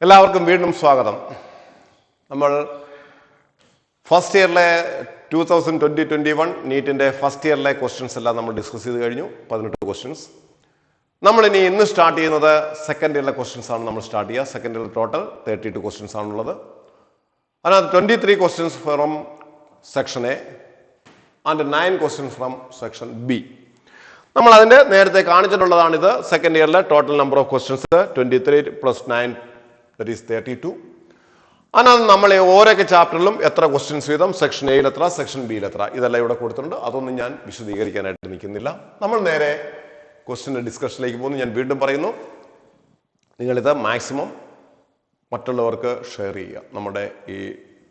എല്ലാവർക്കും വീണ്ടും സ്വാഗതം. നമ്മൾ ഫസ്റ്റ് ഇയറിലെ 2020-21 നീറ്റിൻ്റെ ഫസ്റ്റ് ഇയറിലെ ക്വസ്റ്റ്യൻസ് എല്ലാം നമ്മൾ ഡിസ്കസ് ചെയ്ത് കഴിഞ്ഞു. 18 ക്വസ്റ്റ്യൻസ്. നമ്മളിനി ഇന്ന് സ്റ്റാർട്ട് ചെയ്യുന്നത് സെക്കൻഡ് ഇയറിലെ ക്വസ്റ്റ്യൻസ് ആണ് നമ്മൾ സ്റ്റാർട്ട് ചെയ്യുക. സെക്കൻഡ് ഇയർ ടോട്ടൽ 32 ക്വസ്റ്റ്യൻസ് ആണുള്ളത്. അതിനകത്ത് 23 questions from section A and 9 questions from section B. നമ്മൾ അതിൻ്റെ നേരത്തെ കാണിച്ചിട്ടുള്ളതാണിത്. സെക്കൻഡ് ഇയറിലെ total number of questions 23 + 9 that is 32. അതിനകത്ത് നമ്മൾ ഓരോ ചാപ്റ്ററിലും എത്ര ക്വസ്റ്റ്യൻസ് വീതം, സെക്ഷൻ എയിൽ എത്ര, സെക്ഷൻ ബിയിൽ എത്ര, ഇതെല്ലാം ഇവിടെ കൊടുത്തിട്ടുണ്ട്. അതൊന്നും ഞാൻ വിശദീകരിക്കാനായിട്ട് നിൽക്കുന്നില്ല. നമ്മൾ നേരെ ക്വസ്റ്റ്യൻ്റെ ഡിസ്കഷനിലേക്ക് പോകുന്നു. ഞാൻ വീണ്ടും പറയുന്നു, നിങ്ങളിത് മാക്സിമം മറ്റുള്ളവർക്ക് ഷെയർ ചെയ്യുക. നമ്മുടെ ഈ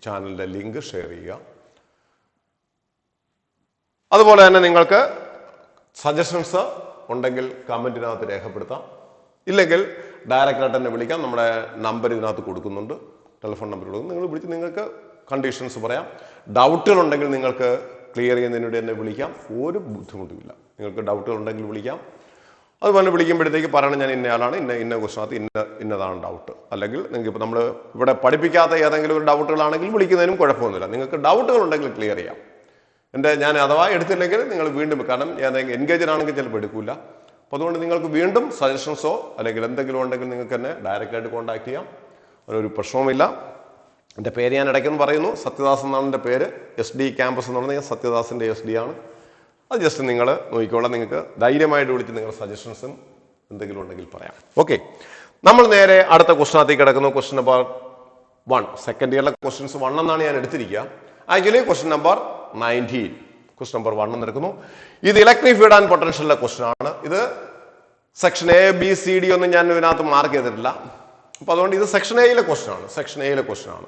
ചാനലിൻ്റെ ലിങ്ക് ഷെയർ ചെയ്യുക. അതുപോലെ തന്നെ നിങ്ങൾക്ക് സജഷൻസ് ഉണ്ടെങ്കിൽ കമൻറ്റിനകത്ത് രേഖപ്പെടുത്താം. ഇല്ലെങ്കിൽ ഡയറക്റ്റായിട്ട് തന്നെ വിളിക്കാം. നമ്മുടെ നമ്പർ ഇതിനകത്ത് കൊടുക്കുന്നുണ്ട്, ടെലിഫോൺ നമ്പർ കൊടുക്കും. നിങ്ങൾ വിളിച്ച് നിങ്ങൾക്ക് കണ്ടീഷൻസ് പറയാം. ഡൗട്ടുകളുണ്ടെങ്കിൽ നിങ്ങൾക്ക് ക്ലിയർ ചെയ്യുന്നതിന് വേണ്ടി തന്നെ വിളിക്കാം. ഒരു ബുദ്ധിമുട്ടുമില്ല. നിങ്ങൾക്ക് ഡൗട്ടുകളുണ്ടെങ്കിൽ വിളിക്കാം. അതുപോലെ വിളിക്കുമ്പോഴത്തേക്ക് പറയണം, ഞാൻ ഇന്നയാളാണ്, ഇന്ന ക്വസ്റ്റിനകത്ത് ഇന്നതാണ് ഡൗട്ട്. അല്ലെങ്കിൽ നിങ്ങൾക്ക് ഇപ്പോൾ നമ്മൾ ഇവിടെ പഠിപ്പിക്കാത്ത ഏതെങ്കിലും ഒരു ഡൗട്ടുകളാണെങ്കിൽ വിളിക്കുന്നതിനും കുഴപ്പമൊന്നുമില്ല. നിങ്ങൾക്ക് ഡൗട്ടുകളുണ്ടെങ്കിൽ ക്ലിയർ ചെയ്യാം. ഞാൻ അഥവാ എടുത്തില്ലെങ്കിൽ നിങ്ങൾ വീണ്ടും, കാരണം ഏതെങ്കിലും എൻഗേജഡ് ആണെങ്കിൽ ചിലപ്പോൾ എടുക്കില്ല. അപ്പോൾ അതുകൊണ്ട് നിങ്ങൾക്ക് വീണ്ടും സജഷൻസോ അല്ലെങ്കിൽ എന്തെങ്കിലും ഉണ്ടെങ്കിൽ നിങ്ങൾക്ക് എന്നെ ഡയറക്റ്റായിട്ട് കോൺടാക്ട് ചെയ്യാം. അതൊരു പ്രശ്നവുമില്ല. എൻ്റെ പേര് ഞാൻ ഇടയ്ക്കെന്ന് പറയുന്നു, സത്യദാസ് എന്നാണ് എൻ്റെ പേര്. SD ക്യാമ്പസ് എന്ന് പറഞ്ഞാൽ സത്യദാസിൻ്റെ SD ആണ്. അത് ജസ്റ്റ് നിങ്ങൾ നോക്കിക്കോളാം. നിങ്ങൾക്ക് ധൈര്യമായിട്ട് വിളിച്ച് നിങ്ങളുടെ സജഷൻസും എന്തെങ്കിലും ഉണ്ടെങ്കിൽ പറയാം. ഓക്കെ, നമ്മൾ നേരെ അടുത്ത ക്വസ്റ്റിനകത്തേക്ക് കിടക്കുന്നു. Question number 1. സെക്കൻഡ് ഇയറിലെ ക്വസ്റ്റ്യൻസ് 1 എന്നാണ് ഞാൻ എടുത്തിരിക്കുക. Actually question number 19. Question number 1 എന്നെടുക്കുന്നു. ഇത് ഇലക്ട്രിക് ഫീൽഡ് ആൻഡ് പൊട്ടൻഷ്യലിലെ ക്വസ്റ്റ്യൻ ആണ്. ഇത് section A, B, C, D ഒന്നും ഞാൻ ഇതിനകത്ത് മാർക്ക് ചെയ്തിട്ടില്ല. അപ്പൊ അതുകൊണ്ട് ഇത് സെക്ഷൻ എയിലെ ക്വസ്റ്റ്യൻ ആണ്. സെക്ഷൻ എയിലെ ക്വസ്റ്റ്യൻ ആണ്.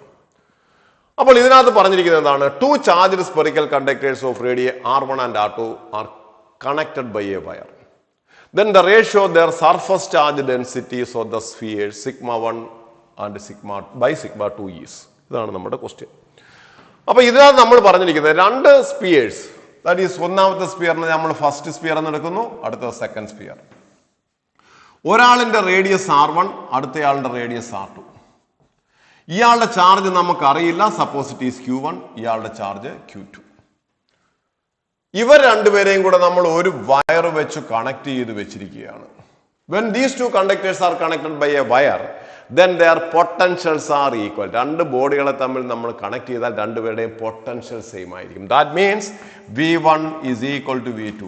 അപ്പോൾ ഇതിനകത്ത് പറഞ്ഞിരിക്കുന്നത് എന്താണ്? 2 charged spherical conductors of radii R1 and R2 are connected by a wire. Then the ratio their surface charge densities of the spheres σ1 and σ2 is. ഇതാണ് നമ്മുടെ ക്വസ്റ്റ്യൻ. അപ്പൊ ഇതിനകത്ത് നമ്മൾ പറഞ്ഞിരിക്കുന്നത് 2 സ്പിയേഴ്സ്, ദാറ്റ് ഈസ് ഒന്നാമത്തെ സ്പിയറിനെ നമ്മൾ ഫസ്റ്റ് സ്പിയർ എന്ന് എടുക്കുന്നു, അടുത്ത സെക്കൻഡ് സ്പിയർ. ഒരാളിന്റെ റേഡിയസ് R1, അടുത്തയാളുടെ റേഡിയസ് R2. ഇയാളുടെ ചാർജ് നമുക്ക് അറിയില്ല, സപ്പോസ് ഇറ്റ് ഈസ് Q1, ഇയാളുടെ ചാർജ് Q2. ഇവർ രണ്ടുപേരെയും കൂടെ നമ്മൾ ഒരു വയർ വെച്ച് കണക്ട് ചെയ്ത് വെച്ചിരിക്കുകയാണ്. When these 2 conductors are connected by a wire, then their potentials are equal. 2 ബോഡികളെ തമ്മിൽ നമ്മൾ കണക്ട് ചെയ്താൽ രണ്ടുപേരുടെയും പൊട്ടൻഷ്യൽ സെയിം ആയിരിക്കും. That means V1 is equal to V2.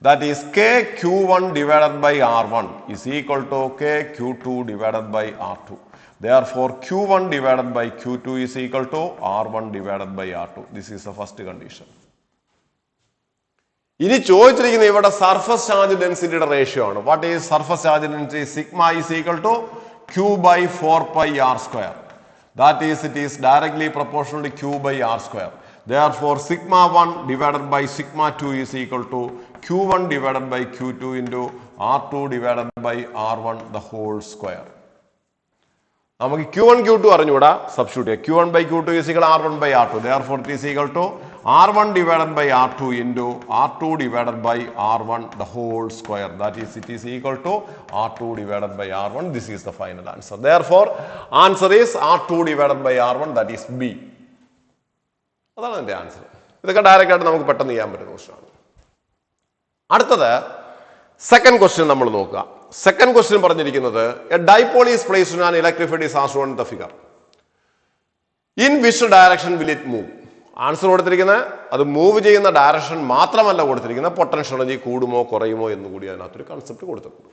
That is KQ1 divided by R1 is equal to KQ2 divided by R2. Therefore, Q1 divided by Q2 is equal to R1 divided by R2. This is the first condition. ഇനി ചോദിച്ചിരിക്കുന്ന ഇവിടെ surface charge ഡെൻസിറ്റിയുടെ ratio ആണ്. What is surface charge density? Sigma is equal to Q/4πr². That is it is directly proportional to Q/r². Therefore, σ1 divided by σ2 is equal to Q1 divided by Q2 into R2 divided by R1 the whole square. നമുക്ക് Q1 Q2 അറിഞ്ഞൂടാ, substitute ചെയ്യാം. Q1 by Q2 is equal to R1 by R2. Therefore, it is equal to R1 divided by R2 into R2 divided by R1 the whole square. That is, it is equal to R2 divided by R1. This is the final answer. Therefore, answer is R2 divided by R1. That is B. അതാണ് എൻ്റെ answer. ഇതൊക്കെ direct ആയിട്ട് നമുക്ക് പെട്ടെന്ന് ചെയ്യാൻ പറ്റുന്ന question. അടുത്തത് second question നമ്മൾ നോക്കുക. സെക്കൻഡ് ക്വസ്റ്റ്യൻ പറഞ്ഞിരിക്കുന്നത് A dipole is placed on an electric field is asked on the figure. In which direction will it move? Answer കൊടുത്തിരിക്കുന്നത് അത് മൂവ് ചെയ്യുന്ന ഡയറക്ഷൻ മാത്രമല്ല കൊടുത്തിരിക്കുന്നത്, പൊട്ടൻഷ്യൽ എനർജി കൂടുമോ കുറയുമോ എന്ന് കൂടി അതിനകത്തൊരു കൺസെപ്റ്റ് കൊടുത്തിട്ടുണ്ട്.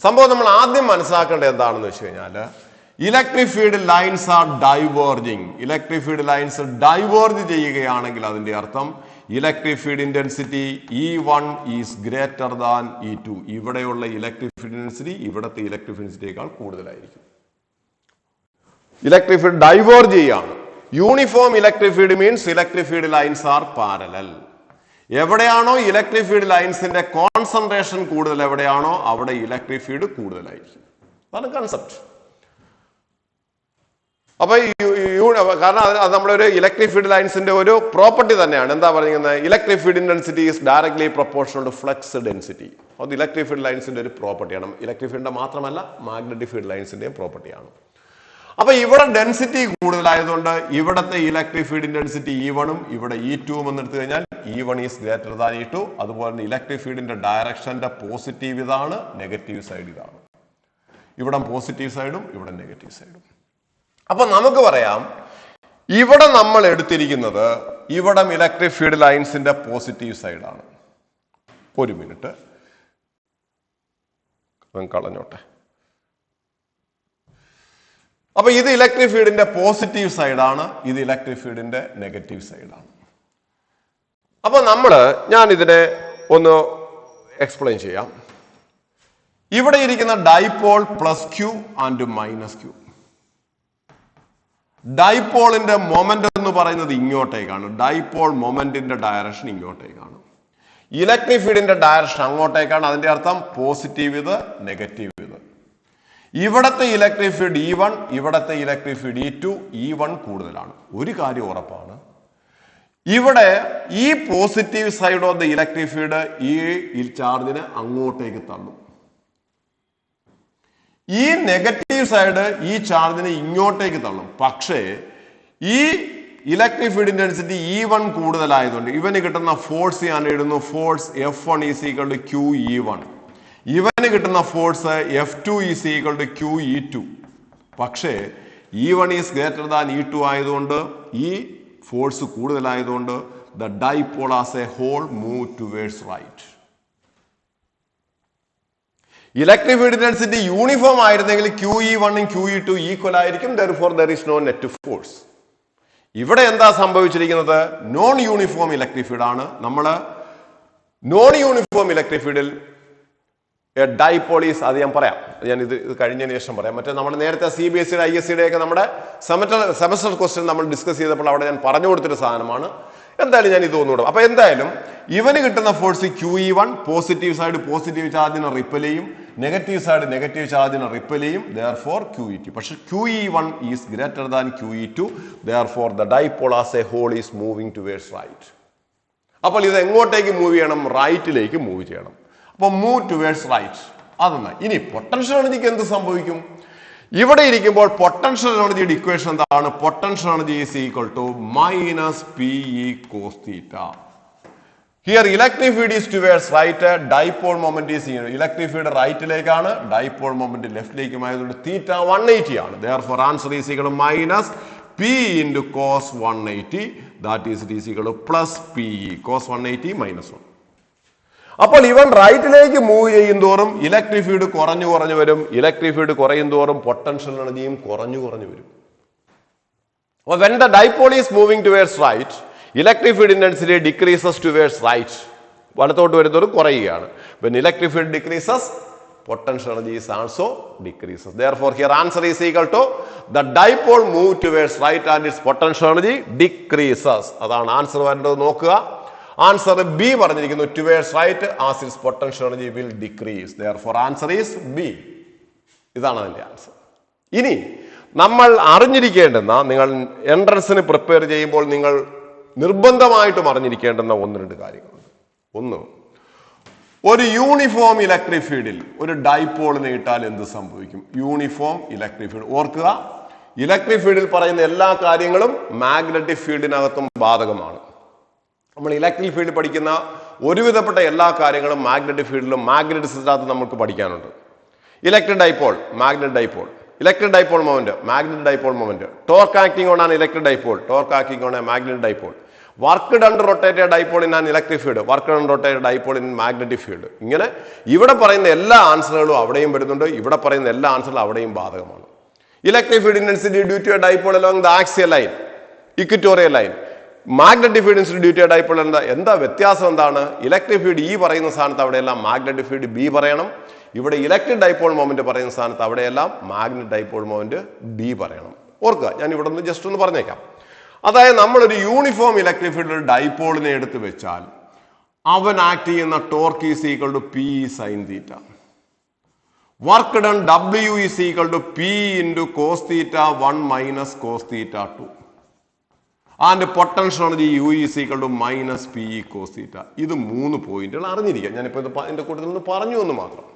സംഭവം നമ്മൾ ആദ്യം മനസ്സിലാക്കേണ്ടത് എന്താണെന്ന് വെച്ച് കഴിഞ്ഞാൽ, electric field lines are diverging. Electric field lines diverge ചെയ്യുകയാണെങ്കിൽ അതിന്റെ അർത്ഥം electric field intensity E1 is greater than E2. ഇവിടെയുള്ള ഇലക്ട്രിക് ഫീൽഡ് ഇന്റൻസിറ്റി ഇവിടുത്തെ ഇലക്ട്രിക് ഫീൽഡിനേക്കാൾ കൂടുതലായിരിക്കും. ഇലക്ട്രിക് ഫീൽഡ് ഡൈവേർജ് ചെയ്യാണ്. Uniform electric field means electric field lines are parallel. എവിടെയാണോ electric field ലൈൻസിന്റെ concentration കൂടുതൽ എവിടെയാണോ അവിടെ ഇലക്ട്രിക് ഫീൽഡ് കൂടുതലായിരിക്കും. അതാണ് കൺസെപ്റ്റ്. അപ്പൊ കാരണം അത് നമ്മളൊരു ഇലക്ട്രിക് ഫീൽഡ് ലൈൻസിന്റെ ഒരു പ്രോപ്പർട്ടി തന്നെയാണ്. എന്താ പറയുന്നത്? Electric field intensity is directly proportional to flux density. അത് ഇലക്ട്രിക് ഫീൽഡ് ലൈൻസിന്റെ ഒരു പ്രോപ്പർട്ടിയാണ്. ഇലക്ട്രിക് ഫീൽഡിന്റെ മാത്രമല്ല, മാഗ്നറ്റിക് ഫീൽഡ് ലൈൻസിന്റെയും പ്രോപ്പർട്ടിയാണ്. അപ്പൊ ഇവിടെ ഡെൻസിറ്റി കൂടുതലായതുകൊണ്ട് ഇവിടത്തെ ഇലക്ട്രിക് ഫീൽഡ് ഡെൻസിറ്റി E1ഉം ഇവിടെ E2 എന്ന് എടുത്തു കഴിഞ്ഞാൽ E1 is greater than E2. അതുപോലെ തന്നെ ഇലക്ട്രിക് ഫീൽഡിന്റെ ഡയറക്ഷന്റെ പോസിറ്റീവ് ഇതാണ്, നെഗറ്റീവ് സൈഡ് ഇതാണ്. ഇവിടെ പോസിറ്റീവ് സൈഡും ഇവിടെ നെഗറ്റീവ് സൈഡും. അപ്പൊ നമുക്ക് പറയാം ഇവിടെ നമ്മൾ എടുത്തിരിക്കുന്നത് ഇവിടെ ഇലക്ട്രിക് ഫീൽഡ് ലൈൻസിന്റെ പോസിറ്റീവ് സൈഡാണ്. ഒരു മിനിറ്റ് കളഞ്ഞോട്ടെ. അപ്പൊ ഇത് ഇലക്ട്രിക് ഫീൽഡിന്റെ പോസിറ്റീവ് സൈഡാണ്, ഇത് ഇലക്ട്രിക് ഫീൽഡിന്റെ നെഗറ്റീവ് സൈഡാണ്. അപ്പൊ ഞാൻ ഇതിനെ ഒന്ന് എക്സ്പ്ലെയിൻ ചെയ്യാം. ഇവിടെ ഇരിക്കുന്ന dipole plus Q and minus Q. ഡൈപോളിന്റെ മൊമെന്റ് എന്ന് പറയുന്നത് ഇങ്ങോട്ടേക്കാണ്. ഡൈപോൾ മൊമെന്റിന്റെ ഡയറക്ഷൻ ഇങ്ങോട്ടേക്കാണ്. ഇലക്ട്രിക് ഫീൽഡിന്റെ ഡയറക്ഷൻ അങ്ങോട്ടേക്കാണ്. അതിന്റെ അർത്ഥം പോസിറ്റീവ് ഇത്, നെഗറ്റീവ് ഇത്. ഇവിടത്തെ ഇലക്ട്രിക് ഫീൽഡ് E1, ഇവിടത്തെ ഇലക്ട്രിക് ഫീൽഡ് E2. E1 കൂടുതലാണ്. ഒരു കാര്യം ഉറപ്പാണ്, ഇവിടെ ഈ positive side of the electric field ഈ ചാർജിനെ അങ്ങോട്ടേക്ക് തള്ളും. ഈ നെഗറ്റീവ് സൈഡ് ഈ ചാർജിനെ ഇങ്ങോട്ടേക്ക് തള്ളും. പക്ഷേ ഈ ഇലക്ട്രിക് ഫീൽഡ് ഡെൻസിറ്റി E1 കൂടുതലായതുകൊണ്ട് ഇവന് കിട്ടുന്ന ഫോഴ്സ് ഞാൻ എഴുതുന്നു, force F1 is equal to QE1. ഇവന് കിട്ടുന്ന force F2 is equal to QE2. പക്ഷേ E1 is greater than E2 ആയതുകൊണ്ട് ഈ ഫോഴ്സ് കൂടുതലായതുകൊണ്ട് the dipole as a whole move towards right. Electric field density uniform ആയിരുന്നെങ്കിൽ QE1 ഉം QE2 equal ആയിരിക്കും. therefore there is no net force. ഇവിടെ എന്താ സംഭവിച്ചിരിക്കുന്നത്? നോൺ യൂണിഫോം ഇലക്ട്രിക് ഫീൽഡ് ആണ്. നമ്മൾ നോൺ യൂണിഫോം ഇലക്ട്രിക് ഫീൽഡിൽ ഡൈപോളീസ് അത് ഞാൻ പറയാം, ഞാൻ ഇത് കഴിഞ്ഞതിന് ശേഷം പറയാം. മറ്റേ നമ്മൾ നേരത്തെ CBSE ISC ഒക്കെ നമ്മുടെ സെമസ്റ്റർ ക്വസ്റ്റ്യൻ നമ്മൾ ഡിസ്കസ് ചെയ്തപ്പോൾ അവിടെ ഞാൻ പറഞ്ഞു കൊടുത്തൊരു സാധനമാണ്. എന്തായാലും ഞാൻ ഇത് ഒന്നുകൂടെ. അപ്പൊ എന്തായാലും ഇവന് കിട്ടുന്ന force QE1, positive side positive ചാർജിനെ റിപ്പൽ ചെയ്യും, നെഗറ്റീവ് സൈഡ് നെഗറ്റീവ് ചാർജിനെ റിപ്പൽ ചെയ്യും. therefore QE2. പക്ഷെ QE1 is greater than QE2. therefore the dipole as a whole is moving towards right. അപ്പോൾ ഇത് എങ്ങോട്ടേക്ക് മൂവ് ചെയ്യണം? റൈറ്റിലേക്ക് മൂവ് ചെയ്യണം. അപ്പൊ മൂവ് ടുവേഴ്സ് റൈറ്റ്. അതൊന്ന്. ഇനി പൊട്ടൻഷ്യൽ എനർജിക്ക് എന്ത് സംഭവിക്കും? ഇവിടെ ഇരിക്കുമ്പോൾ പൊട്ടൻഷ്യൽ എനർജിയുടെ ഇക്വേഷൻ എന്താണ്? Potential energy is equal to minus PE cos theta. Here electric field is towards right, dipole moment is electric field റൈറ്റിലേക്കാണ്, ഡൈപോൾ മൊമെന്റ് ലെഫ്റ്റിലേക്കും ആയതുകൊണ്ട് തീറ്റ 180 ആണ്. therefore answer is equal to minus P into cos 180. that is equal to plus PE cos 180 minus 1. അപ്പോൾ ഇവൻ റൈറ്റിലേക്ക് move ചെയ്യും തോറും electric field കുറഞ്ഞു വരും. ഇലക്ട്രിക് ഫീൽഡ് കുറയും തോറും പൊട്ടൻഷ്യൽ എനർജിയും കുറഞ്ഞു വരും. അപ്പോൾ when the dipole is moving towards right, electric field intensity decreases towards right. വലത്തോട്ട് വരുന്നതോറും കുറയുകയാണ്. when electric field decreases, potential energy is also decreases. therefore here answer is equal to the dipole move towards right and its potential energy decreases. അതാണ് answer വരേണ്ടത്. നോക്കുക, answer B പറഞ്ഞിരിക്കുന്നു, towards right as its potential energy will decrease. therefore answer is B. ഇതാണ് അതിന്റെ answer. ഇനി നമ്മൾ അറിഞ്ഞിരിക്കേണ്ടുന്ന, നിങ്ങൾ എൻട്രൻസിന് prepare ചെയ്യുമ്പോൾ നിങ്ങൾ നിർബന്ധമായിട്ടും അറിഞ്ഞിരിക്കേണ്ടുന്ന 1-2 കാര്യങ്ങളുണ്ട്. ഒന്ന്, ഒരു യൂണിഫോം ഇലക്ട്രിക് ഫീൽഡിൽ ഒരു ഡൈപോളിനെ ഇട്ടാൽ എന്ത് സംഭവിക്കും? Uniform electric field. ഓർക്കുക, ഇലക്ട്രിക് ഫീൽഡിൽ പറയുന്ന എല്ലാ കാര്യങ്ങളും മാഗ്നറ്റിക് ഫീൽഡിനകത്തും ബാധകമാണ്. നമ്മൾ ഇലക്ട്രിക് ഫീൽഡ് പഠിക്കുന്ന ഒരുവിധപ്പെട്ട എല്ലാ കാര്യങ്ങളും മാഗ്നറ്റിക് ഫീൽഡിലും മാഗ്നറ്റിസത്തിനകത്ത് നമുക്ക് പഠിക്കാനുണ്ട്. Electric dipole, magnetic dipole. Electric dipole moment, magnetic dipole moment. Torque acting on an electric dipole, torque acting on A magnetic dipole. Work done rotated dipole in an electric field, work done rotated dipole in magnetic field. ഇങ്ങനെ ഇവിടെ പറയുന്ന എല്ലാ ആൻസറുകളും അവിടെയും വരുന്നുണ്ട്, ഇവിടെ പറയുന്ന എല്ലാ ആൻസറുകളും അവിടെയും ബാധകമാണ്. Electric field intensity due to a dipole along the axial line, equatorial line. Magnetic field intensity due to a dipole എന്താ വ്യത്യാസം? എന്താണ്? ഇലക്ട്രിക് ഫീൽഡ് E പറയുന്ന സ്ഥാനത്ത് അവിടെയെല്ലാം മാഗ്നറ്റിക് ഫീൽഡ് B പറയണം. ഇവിടെ ഇലക്ട്രിക് ഡൈപോൾ മൊമെന്റ് പറയുന്ന സ്ഥാനത്ത് അവിടെയെല്ലാം മാഗ്നറ്റിക് ഡൈപോൾ മൊമെന്റ് B പറയണം. ഓർക്കുക, ഞാൻ ഇവിടെ നിന്ന് ജസ്റ്റ് ഒന്ന് പറഞ്ഞേക്കാം. അതായത് നമ്മളൊരു യൂണിഫോം ഇലക്ട്രിക് ഫീൽഡ് ഡൈപോളിനെ എടുത്ത് വെച്ചാൽ അവൻ ആക്ട് ചെയ്യുന്ന torque is equal to P sin theta. Work done W is equal to P into cos theta 1 minus cos theta 2. And potential energy U is equal to minus PE cos theta. ഇത് 3 പോയിന്റുകൾ അറിഞ്ഞിരിക്കുക. ഞാനിപ്പോൾ ഇത് എന്റെ കൂട്ടത്തിൽ നിന്ന് പറഞ്ഞു എന്ന് മാത്രം.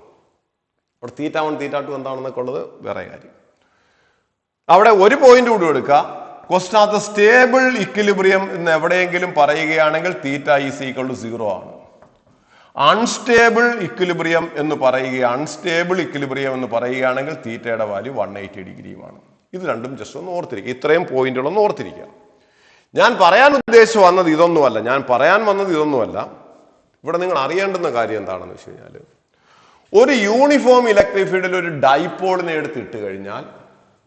അവിടെ θ1 θ2 എന്താണെന്നൊക്കെ ഉള്ളത് വേറെ കാര്യം. അവിടെ ഒരു പോയിന്റ് കൂടി എടുക്കുക. ക്വസ്റ്റിനകത്ത് സ്റ്റേബിൾ ഇക്വിലിബ്രിയം എന്ന് എവിടെയെങ്കിലും പറയുകയാണെങ്കിൽ തീറ്റ ഈസ് ഈക്വൽ ടു 0 ആണ്. അൺസ്റ്റേബിൾ ഇക്വിലിബ്രിയം എന്ന് പറയുകയാണെങ്കിൽ തീറ്റയുടെ വാല്യൂ 180 ഡിഗ്രിയുമാണ്. ഇത് രണ്ടും ജസ്റ്റ് ഒന്ന് ഓർത്തിരിക്കുക. ഇത്രയും പോയിന്റുകളൊന്ന് ഓർത്തിരിക്കുക. ഞാൻ പറയാൻ വന്നത് ഇതൊന്നുമല്ല. ഇവിടെ നിങ്ങൾ അറിയേണ്ടുന്ന കാര്യം എന്താണെന്ന് വെച്ച് കഴിഞ്ഞാൽ, ഒരു യൂണിഫോം ഇലക്ട്രിക് ഫീൽഡിൽ ഒരു ഡൈപോളിനെ എടുത്തിട്ട് കഴിഞ്ഞാൽ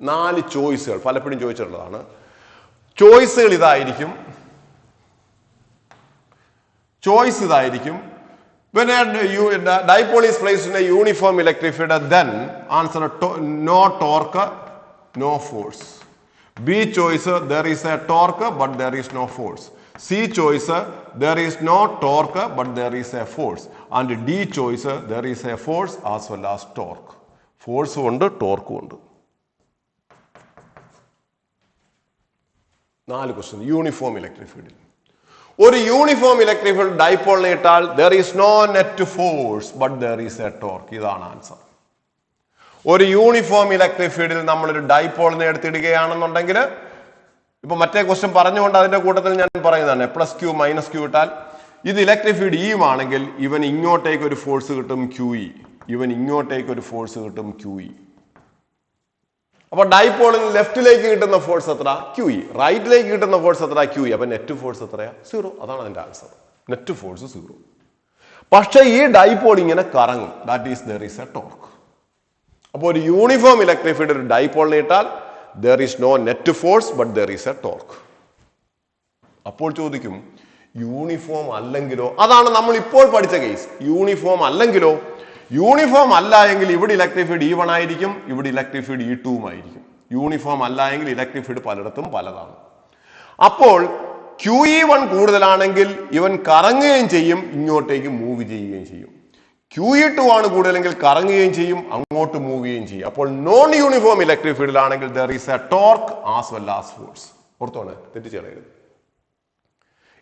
4 ചോയ്സുകൾ പലപ്പോഴും ചോദിച്ചിട്ടുള്ളതാണ്. ചോയ്സ് ഇതായിരിക്കും. When a dipole is placed in a uniform electric field, then answer no torque, no force. B choice, there is a torque but there is no force. C choice, there is no torque but there is a force. And D choice, there is a force as well as torque. Force ഉണ്ട്, torque ഉണ്ട്. 4 question uniform electric ഫീൽഡിൽ. ഒരു uniform electric field ഡൈപോളിനെ ഇട്ടാൽ there is no net force but there is a torque. ഇതാണ് answer. ഒരു uniform electric ഫീൽഡിൽ നമ്മളൊരു ഡൈപോളിനെ എടുത്തിടുകയാണെന്നുണ്ടെങ്കിൽ, ഇപ്പൊ മറ്റേ ക്വസ്റ്റ്യൻ പറഞ്ഞുകൊണ്ട് അതിന്റെ കൂട്ടത്തിൽ ഞാൻ പറയുന്നതാണ്, പ്ലസ് ക്യൂ മൈനസ് ക്യൂ ഇട്ടാൽ ഇത് ഇലക്ട്രിക് ഫീൽഡ് ഇ ആണെങ്കിൽ ഇവൻ ഇങ്ങോട്ടേക്ക് ഒരു ഫോഴ്സ് കിട്ടും QE, ഇവൻ ഇങ്ങോട്ടേക്ക് ഒരു ഫോഴ്സ് കിട്ടും QE. അപ്പൊ ഡൈപോളിന് ലെഫ്റ്റിലേക്ക് കിട്ടുന്ന ഫോഴ്സ് എത്ര? QE. റൈറ്റിലേക്ക് കിട്ടുന്ന ഫോഴ്സ് എത്ര? QE. അപ്പൊ നെറ്റ് ഫോഴ്സ് എത്രയാ? 0. അതാണ് അതിന്റെ ആൻസർ. Net force 0. പക്ഷെ ഈ ഡൈപോൾ ഇങ്ങനെ കറങ്ങും. That is there is a torque. അപ്പോൾ ഒരു യൂണിഫോം ഇലക്ട്രിക് ഫീൽഡ് ഒരു ഡൈപോളിനെ ഇട്ടാൽ there is no net force but there is a torque. അപ്പോൾ ചോദിക്കും, യൂണിഫോം അല്ലെങ്കിലോ? അതാണ് നമ്മൾ ഇപ്പോൾ പഠിച്ച കേസ്. യൂണിഫോം അല്ലെങ്കിലോ? യൂണിഫോം അല്ല എങ്കിൽ ഇവിടെ ഇലക്ട്രിക് ഫീൽഡ് E1 ആയിരിക്കും, ഇവിടെ ഇലക്ട്രിക് ഫീൽഡ് E2 ആയിരിക്കും. യൂണിഫോം അല്ല എങ്കിൽ ഇലക്ട്രിക് ഫീൽഡ് പലയിടത്തും പലതാണ്. അപ്പോൾ QE1 കൂടുതലാണെങ്കിൽ ഇവൻ കറങ്ങുകയും ചെയ്യും, ഇങ്ങോട്ടേക്ക് മൂവ് ചെയ്യുകയും ചെയ്യും. QE2 ആണ് കൂടുതലെങ്കിൽ കറങ്ങുകയും ചെയ്യും, അങ്ങോട്ട് മൂവ് ചെയ്യുകയും ചെയ്യും. അപ്പോൾ നോൺ യൂണിഫോം ഇലക്ട്രിക് ഫീൽഡിലാണെങ്കിൽ there is a torque as well as force. ഓർത്തോണേ, തെറ്റിച്ചേടരുത്.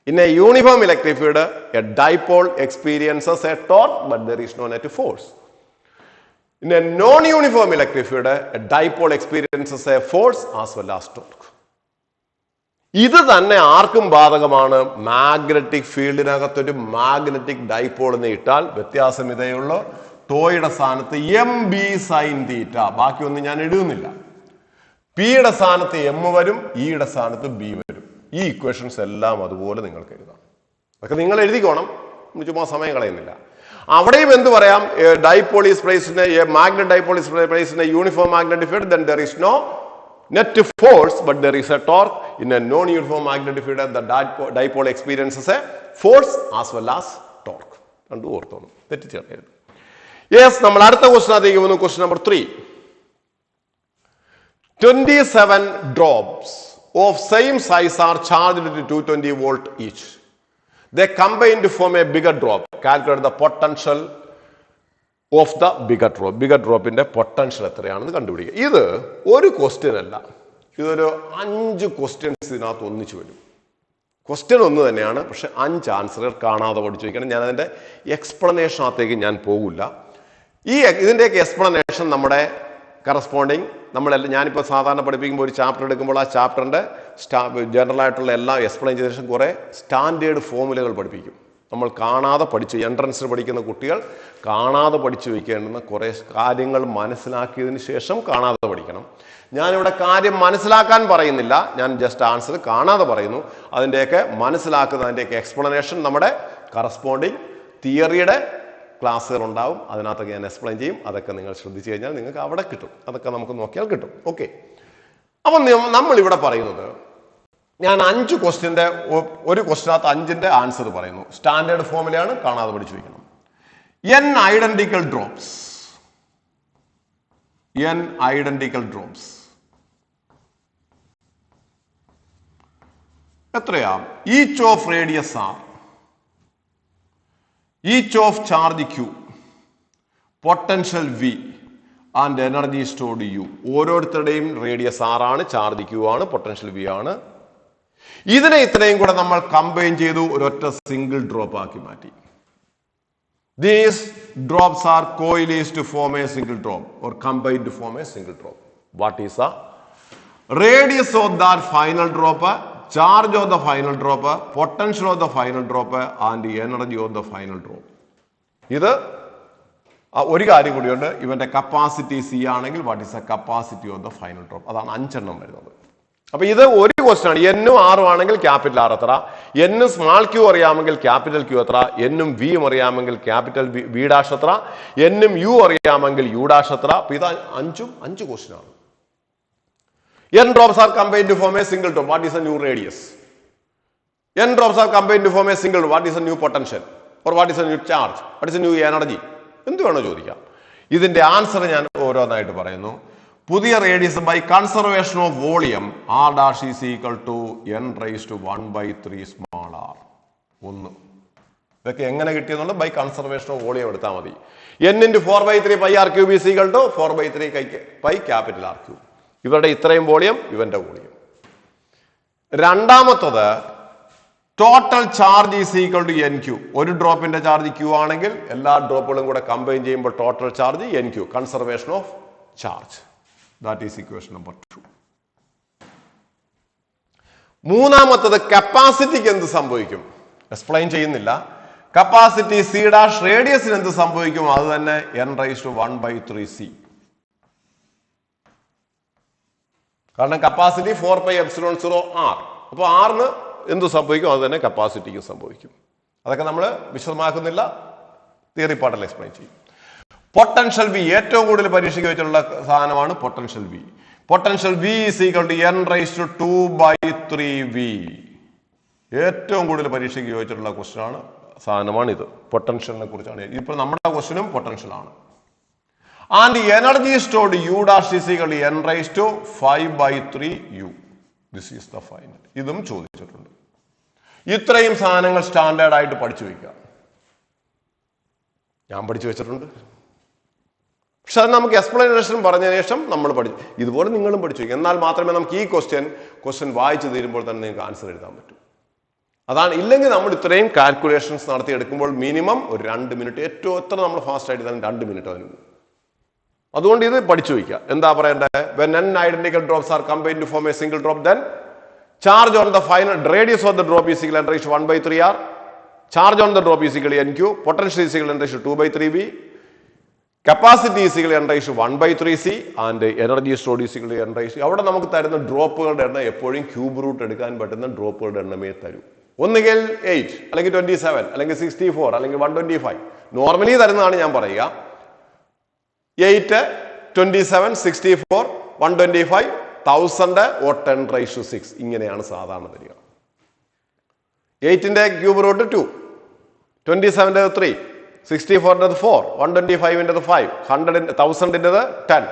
In a uniform electric field, a dipole experiences a torque but there is no net force. In a non-uniform electric field, a dipole experiences a force as well as torque. ഇത് തന്നെ ആർക്കും ബാധകമാണ്. Magnetic ഫീൽഡിനകത്തൊരു magnetic ഡൈപോളിനെ ഇട്ടാൽ വ്യത്യാസം ഇതേയുള്ളൂ. ടോയുടെ സ്ഥാനത്ത് MB sin തീറ്റ, ബാക്കിയൊന്നും ഞാൻ എഴുതുന്നില്ല. പിയുടെ സ്ഥാനത്ത് M വരും, ഇയുടെ സ്ഥാനത്ത് B വരും. ഈ ഇക്വേഷൻസ് എല്ലാം അതുപോലെ നിങ്ങൾക്ക് എഴുതാം. അതൊക്കെ നിങ്ങൾ എഴുതിക്കോണം, ചുമ്മാ സമയം കളയുന്നില്ല. അവിടെയും എന്ത് പറയാം? Dipole is placed in A magnet dipole is placed in A uniform magnetic field, then there is no net force but there is a torque. In a non-uniform magnetic field, the dipole experiences a force as well as torque. രണ്ടും ഓർത്തോണം, തെറ്റിച്ചേർക്കരുത്. Yes, നമ്മൾ അടുത്ത ക്വസ്റ്റ്യനകത്തേക്ക് പോകുന്നു. Question number 3. 27 drops of same size are charged to 220 volt each. They combine to form a bigger drop. Calculate the potential of the bigger drop. Bigger drop in the potential എത്രയാണെന്ന് കണ്ടുപിടിക്കുക. ഇത് ഒരു question അല്ല, ഇതൊരു 5 questions ഇതിനകത്ത് ഒന്നിച്ചു വരും. Question ഒന്ന് തന്നെയാണ്, പക്ഷെ 5 ആൻസറുകൾ കാണാതെ പഠിച്ചു വയ്ക്കണം. ഞാൻ അതിന്റെ എക്സ്പ്ലനേഷനകത്തേക്ക് ഞാൻ പോകില്ല. ഇതിന്റെയൊക്കെ എക്സ്പ്ലനേഷൻ നമ്മുടെ കറസ്പോണ്ടിങ് ഞാനിപ്പോൾ സാധാരണ പഠിപ്പിക്കുമ്പോൾ ഒരു ചാപ്റ്റർ എടുക്കുമ്പോൾ ആ ചാപ്റ്ററിന്റെ ജനറൽ ആയിട്ടുള്ള എല്ലാം എക്സ്പ്ലെയിൻ ചെയ്ത ശേഷം കുറെ സ്റ്റാൻഡേർഡ് ഫോമുലകൾ പഠിപ്പിക്കും. നമ്മൾ കാണാതെ പഠിച്ചു, എൻട്രൻസിൽ പഠിക്കുന്ന കുട്ടികൾ കാണാതെ പഠിച്ചു വയ്ക്കേണ്ടുന്ന കുറെ കാര്യങ്ങൾ മനസ്സിലാക്കിയതിന് ശേഷം കാണാതെ പഠിക്കണം. ഞാനിവിടെ കാര്യം മനസ്സിലാക്കാൻ പറയുന്നില്ല, ഞാൻ ജസ്റ്റ് ആൻസർ കാണാതെ പറയുന്നു. അതിൻ്റെയൊക്കെ മനസ്സിലാക്കുന്ന അതിൻ്റെയൊക്കെ എക്സ്പ്ലനേഷൻ നമ്മുടെ കറസ്പോണ്ടിങ് തിയറിയുടെ ക്ലാസ്സുകൾ ഉണ്ടാവും, അതിനകത്തൊക്കെ ഞാൻ എക്സ്പ്ലെയിൻ ചെയ്യും. അതൊക്കെ നിങ്ങൾ ശ്രദ്ധിച്ചു കഴിഞ്ഞാൽ നിങ്ങൾക്ക് അവിടെ കിട്ടും, അതൊക്കെ നമുക്ക് നോക്കിയാൽ കിട്ടും. ഓക്കെ, അപ്പം നമ്മൾ ഇവിടെ പറയുന്നത്, ഞാൻ 5 ക്വസ്റ്റ്യന്റെ ഒരു ക്വസ്റ്റ്യനകത്ത് 5ന്റെ ആൻസർ പറയുന്നു. സ്റ്റാൻഡേർഡ് ഫോമിലാണ്, കാണാതെ പഠിച്ചു വയ്ക്കണം. n ഐഡന്റിക്കൽ ഡ്രോപ്സ് എത്രയാ? Each of radius r, each of charge Q, potential V and energy stored U. ഓരോരുത്തരുടെയും റേഡിയസ് R ആണ്, ചാർജ് Q ആണ്, പൊട്ടൻഷ്യൽ V ആണ്. ഇതിനെ ഇത്രയും കൂടെ നമ്മൾ കമ്പൈൻ ചെയ്തു, ഒരൊറ്റ സിംഗിൾ ഡ്രോപ്പ് ആക്കി മാറ്റി. These drops are coalesced to form a single drop or combined to form a single drop. What is the radius of that final drop, charge of the final drop, potential of the final drop, and the energy of the final drop. ഇത് ഒരു കാര്യം കൂടിയുണ്ട്. ഇവന്റെ capacity C ആണെങ്കിൽ what is the capacity of the final drop? അതാണ് 5 എണ്ണം വരുന്നത്. അപ്പൊ ഇത് ഒരു ക്വസ്റ്റ്യൻ ആണ്. എന്നും ആറും ആണെങ്കിൽ ക്യാപിറ്റൽ ആർ എത്ര, എന്നും സ്മാൾ ക്യൂ അറിയാമെങ്കിൽ ക്യാപിറ്റൽ ക്യൂ എത്ര, എന്നും വിയും അറിയാമെങ്കിൽ ക്യാപിറ്റൽ വി ഡാഷ് എത്ര, എന്നും യു അറിയാമെങ്കിൽ യു ഡാഷ് എത്ര. അപ്പൊ ഇത് 5 ക്വസ്റ്റ്യൻ ആണ്. N drops are combined to form a single drop. What is a new radius? N drops are combined to form a single drop. What is a new potential? Or what is a new charge? What is a new energy? എന്ത് വേണോ ചോദിക്കാം. ഇതിന്റെ answer ഞാൻ ഓരോന്നായിട്ട് പറയുന്നു. പുതിയ radius by conservation of volume R dash is equal to n raise to 1/3 small r. 1. ഇതൊക്കെ എങ്ങനെ കിട്ടിയെന്നുള്ളത് ബൈ കൺസർവേഷൻ ഓഫ് വോളിയം എടുത്താൽ മതി. n into 4/3 pi r cube is equal to 4/3 pi capital R cube. ഇവരുടെ ഇത്രയും volume ഇവന്റെ volume. രണ്ടാമത്തത് total charge is equal to n q. ഒരു ഡ്രോപ്പിന്റെ ചാർജ് ക്യൂ ആണെങ്കിൽ എല്ലാ ഡ്രോപ്പുകളും കൂടെ കമ്പൈൻ ചെയ്യുമ്പോൾ total charge n q, conservation of charge. That is equation number 2. മൂന്നാമത്തത് കപ്പാസിറ്റിക്ക് എന്ത് സംഭവിക്കും? എക്സ്പ്ലെയിൻ ചെയ്യുന്നില്ല. കപ്പാസിറ്റി സി ഡാഷ് റേഡിയസിന് എന്ത് സംഭവിക്കും? അത് തന്നെ n റൈസ് ടു 1/3 c. കാരണം കപ്പാസിറ്റി 4πε0 r. അപ്പോൾ ആറിന് എന്ത് സംഭവിക്കും അത് തന്നെ കപ്പാസിറ്റിക്ക് സംഭവിക്കും. അതൊക്കെ നമ്മൾ വിശദമാക്കുന്നില്ല, തിയറി പാർട്ടിൽ എക്സ്പ്ലെയിൻ ചെയ്യും. പൊട്ടൻഷ്യൽ വി ഏറ്റവും കൂടുതൽ പരീക്ഷയ്ക്ക് വെച്ചിട്ടുള്ള സാധനമാണ് potential V. Potential V is equal to n raise to 2/3 v. ഏറ്റവും കൂടുതൽ പരീക്ഷയ്ക്ക് ചോദിച്ചിട്ടുള്ള ക്വസ്റ്റ്യൻ ആണ്, സാധനമാണ് ഇത്. പൊട്ടൻഷ്യലിനെ കുറിച്ചാണ്. ഇപ്പോൾ നമ്മുടെ ക്വസ്റ്റ്യനും പൊട്ടൻഷ്യൽ ആണ്. And the energy stored u dash is equal to n raised to 5/3 u. This is the final. ഇതും ചോദിച്ചിട്ടുണ്ട്. ഇത്രയും സാധനങ്ങൾ സ്റ്റാൻഡേർഡ് ആയിട്ട് പഠിച്ചു വെക്കുക. ഞാൻ പഠിച്ചു വെച്ചിട്ടുണ്ട്. പക്ഷെ അത് നമുക്ക് എക്സ്പ്ലനേഷൻ പറഞ്ഞതിന് ശേഷം നമ്മൾ പഠിച്ചു. ഇതുപോലെ നിങ്ങളും പഠിച്ചു വയ്ക്കുക. എന്നാൽ മാത്രമേ നമുക്ക് ഈ ക്വസ്റ്റ്യൻ വായിച്ചു തീരുമ്പോൾ തന്നെ നിങ്ങൾക്ക് ആൻസർ എഴുതാൻ പറ്റൂ. അതാണ്. ഇല്ലെങ്കിൽ നമ്മൾ ഇത്രയും കാൽക്കുലേഷൻസ് നടത്തിയെടുക്കുമ്പോൾ മിനിമം ഒരു 2 മിനിറ്റ്, ഏറ്റവും എത്ര നമ്മൾ ഫാസ്റ്റ് ആയിട്ട് തന്നെ 2 മിനിറ്റ് അതിന്. അതുകൊണ്ട് ഇത് പഠിച്ചു വയ്ക്കുക. എന്താ പറയേണ്ടത്? when n identical drops are combined to form a single drop, then charge on the final radius of the drop is equal to n raised to 1/3 r, charge on the drop is equal to n q, potential is equal to n raised to 2/3 v, capacity is equal to n raised to 1/3 c, and energy stored is equal to n raised to. അവിടെ നമുക്ക് തരുന്ന ഡ്രോപ്പുകളുടെ എണ്ണം എപ്പോഴും cube root എടുക്കാൻ പറ്റുന്ന ഡ്രോപ്പുകളുടെ എണ്ണമേ തരൂ. ഒന്നുകിൽ 8 അല്ലെങ്കിൽ 27 അല്ലെങ്കിൽ 64 അല്ലെങ്കിൽ 125. നോർമലി തരുന്നതാണ് ഞാൻ പറയുക. 8, 27, 64, 125, 1000 or 10 raised to 6. ഇങ്ങനെയാണ് സാധാരണ തരിക. 8ന്റെ ക്യൂബ് റൂട്ട് 2, 27ന്റെ 3, 64ന്റെ 4, 125ന്റെ 5, 1000ന്റെ 10,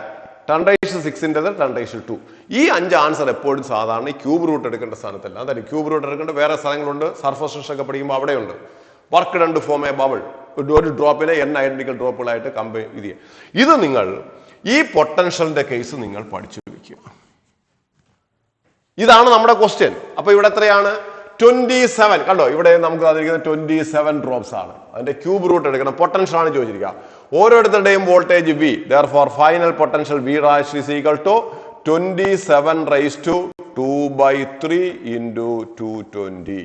10 raised to 6ന്റെ 10 raised to 2. ഈ 5 ആൻസർ എപ്പോഴും സാധാരണ ഈ ക്യൂബ് റൂട്ട് എടുക്കേണ്ട സ്ഥാനത്തല്ല. അതായത് ക്യൂബ് റൂട്ട് എടുക്കേണ്ട വേറെ സ്ഥലങ്ങളുണ്ട്. സർഫസ് ടെൻഷൻ ഒക്കെ പഠിക്കുമ്പോൾ അവിടെയുണ്ട്. Work done to form a bubble. ഒരു ഡ്രോപ്പിനെ n ഐഡന്റിക്കൽ ഡ്രോപ്പുകളായിട്ട് കമ്പയർ ചെയ്യുക. ഇത് നിങ്ങൾ ഈ പൊട്ടൻഷ്യലിന്റെ കേസ് നിങ്ങൾ പഠിച്ചു വെക്കുക. ഇതാണ് നമ്മുടെ ക്വസ്റ്റ്യൻ. അപ്പൊ ഇവിടെ എത്രയാണ്? 27. കണ്ടോ, ഇവിടെ നമുക്ക് തന്നിരിക്കുന്നത് 27 ഡ്രോപ്സ് ആണ്. അതിന്റെ ക്യൂബ് റൂട്ട് എടുക്കണം. പൊട്ടൻഷ്യൽ ആണ് ചോദിച്ചിരിക്കുക. ഓരോരുത്തരുടെയും voltage v. therefore final potential v dash is equal to 27 raised to 2/3 into 220.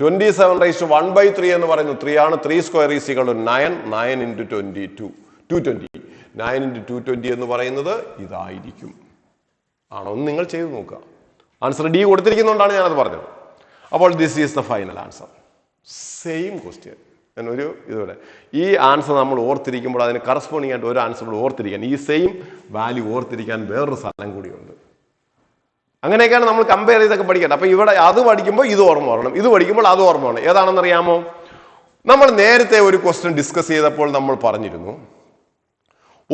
27 raised to 1/3 എന്ന് പറയുന്നു 3 ആണ്. 3 square is equal to 9. 9 into 22, 220. 9 into 220 എന്ന് പറയുന്നത് ഇതായിരിക്കും. ആണോ എന്ന് നിങ്ങൾ ചെയ്ത് നോക്കുക. ആൻസർ ഡി കൊടുത്തിരിക്കുന്നതുകൊണ്ടാണ് ഞാനത് പറഞ്ഞത്. അപ്പോൾ this is the final answer. Same question. ഞാനൊരു ഇതുപോലെ ഈ ആൻസർ നമ്മൾ ഓർത്തിരിക്കുമ്പോൾ അതിന് കറസ്പോണ്ടിങ് ആയിട്ട് ഒരു ആൻസർ കൂടെ ഓർത്തിരിക്കാൻ, ഈ സെയിം വാല്യൂ ഓർത്തിരിക്കാൻ വേറൊരു സ്ഥലം കൂടിയുണ്ട്. അങ്ങനെയൊക്കെയാണ് നമ്മൾ കമ്പയർ ചെയ്തൊക്കെ പഠിക്കേണ്ടത്. അപ്പൊ ഇവിടെ അത് പഠിക്കുമ്പോൾ ഇത് ഓർമ്മ വരണം, ഇത് പഠിക്കുമ്പോൾ അത് ഓർമ്മ വരണം. ഏതാണെന്ന് അറിയാമോ? നമ്മൾ നേരത്തെ ഒരു ക്വസ്റ്റ്യൻ ഡിസ്കസ് ചെയ്തപ്പോൾ നമ്മൾ പറഞ്ഞിരുന്നു,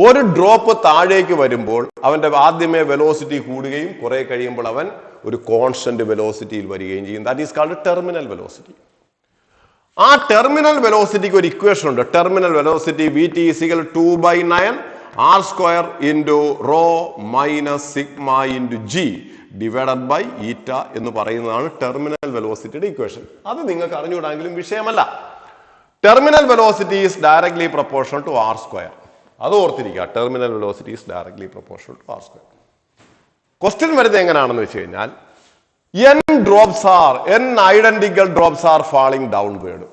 ഒരു ഡ്രോപ്പ് താഴേക്ക് വരുമ്പോൾ അവന്റെ ആദ്യമേ വെലോസിറ്റി കൂടുകയും കുറെ കഴിയുമ്പോൾ അവൻ ഒരു കോൺസ്റ്റന്റ് വെലോസിറ്റിയിൽ വരികയും ചെയ്യും. That is called terminal velocity. ആ ടെർമിനൽ വെലോസിറ്റിക്ക് ഒരു ഇക്വേഷൻ ഉണ്ട്. Terminal velocity vt is equal to 2/9 r square into rho minus sigma into g divided by eta എന്ന് പറയുന്നതാണ് ടെർമിനൽ വെലോസിറ്റിയുടെ ഇക്വേഷൻ. അത് നിങ്ങൾക്ക് അറിഞ്ഞുകൂടാമെങ്കിലും വിഷയമല്ല. Terminal velocity is directly proportional to R square. അത് ഓർത്തിരിക്കുക. Terminal velocity is directly proportional to R square. Question വരുന്നത് എങ്ങനെയാണെന്ന് വെച്ച് കഴിഞ്ഞാൽ n identical drops are falling downward.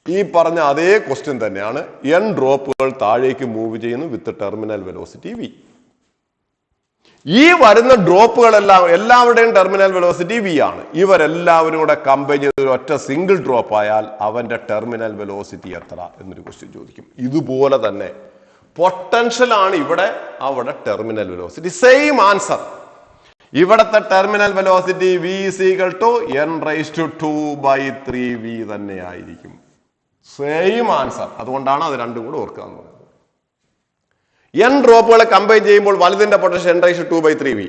ഈ പറഞ്ഞ അതേ ക്വസ്റ്റ്യൻ തന്നെയാണ്. n ഡ്രോപ്പുകൾ താഴേക്ക് മൂവ് ചെയ്യുന്നു വിത്ത് ടെർമിനൽ വെലോസിറ്റി v. ഈ വരുന്ന ഡ്രോപ്പുകളെല്ലാം എല്ലാവരുടെയും ടെർമിനൽ വെലോസിറ്റി v ആണ്. ഇവരെല്ലാവരും കൂടെ കമ്പൈൻ ചെയ്ത് ഒറ്റ സിംഗിൾ ഡ്രോപ്പ് ആയാൽ അവന്റെ ടെർമിനൽ വെലോസിറ്റി എത്ര എന്നൊരു ക്വസ്റ്റ്യൻ ചോദിക്കും. ഇതുപോലെ തന്നെ പൊട്ടൻഷ്യൽ ആണ് ഇവിടെ, അവിടെ ടെർമിനൽ വെലോസിറ്റി. Same answer. ഇവിടത്തെ ടെർമിനൽ വെലോസിറ്റി v n^2/3v തന്നെ ആയിരിക്കും. Same answer. അതുകൊണ്ടാണ് അത് രണ്ടും കൂടെ ഓർക്കുക എന്ന് പറയുന്നത്. n ഡ്രോപ്പുകളെ കമ്പൈൻ ചെയ്യുമ്പോൾ വലുതിന്റെ പൊട്ടൻഷ്യൽ n^2/3v.